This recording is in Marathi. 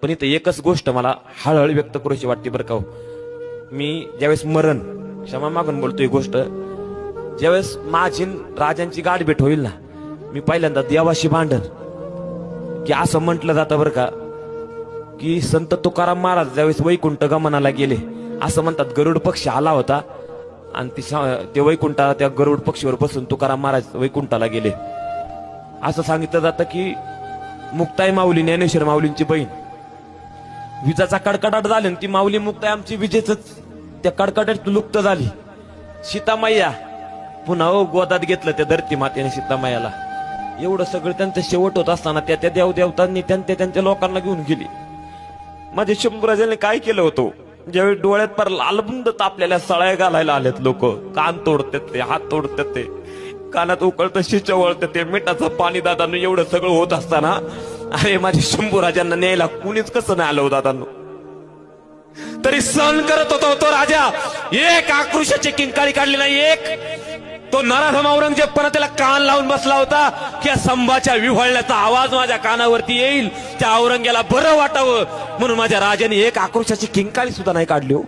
पण इथं एकच गोष्ट मला हळहळ व्यक्त करूशी वाटते बरं का हो. मी ज्यावेळेस मरण क्षमा मागून बोलतो ही गोष्ट, ज्यावेळेस माझी राजांची गाठ भेट होईल ना, मी पहिल्यांदा देवाशी भांडण की असं म्हटलं जातं बरं का की संत तुकाराम महाराज ज्यावेळेस वैकुंठ गमनाला गेले, असं म्हणतात गरुड पक्षी आला होता आणि ते वैकुंठाला त्या गरुड पक्षीवर बसून तुकाराम महाराज वैकुंठाला गेले. असं सांगितलं जातं की मुक्ताई माऊली ज्ञानेश्वर माऊलींची बहीण, विजाचा कडकडाट झाला ती माऊली मुक्ताई आमची विजेच त्या कडकडाट लुप्त झाली. सीतामाया पुन्हा गोदात घेतलं त्या धरती मातेने सीतामायाला. एवढं सगळं त्यांचं शेवट होत असताना त्या देवदेवतांनी त्यांच्या लोकांना घेऊन गेली. माझे शंभूराजांनी काय केलं होतं, ज्यावेळी डोळ्यात पर लालबुंद तापलेल्या सळ्या घालायला आलेत लोक, कान तोडतात ते, हात तोडतात ते, कानात उकळतं शिचवळतं ते, मिठाचं पाणी दादांनो एवढं सगळं होत असताना अरे माझ्या शंभूराजांना न्यायला कुणीच कसं नाही आलं दादांनो. तरी सहन करत होता तो राजा. एक आक्रोशाची किंकाळी काढली नाही, एक तो नराधम औरंगजेबपणा त्याला कान लावून बसला होता की या संभाच्या विव्हळण्याचा आवाज माझ्या कानावरती येईल, त्या औरंग्याला बरं वाटावं म्हणून माझ्या राजाने एक आक्रोशाची किंकाळी सुद्धा नाही काढली हो.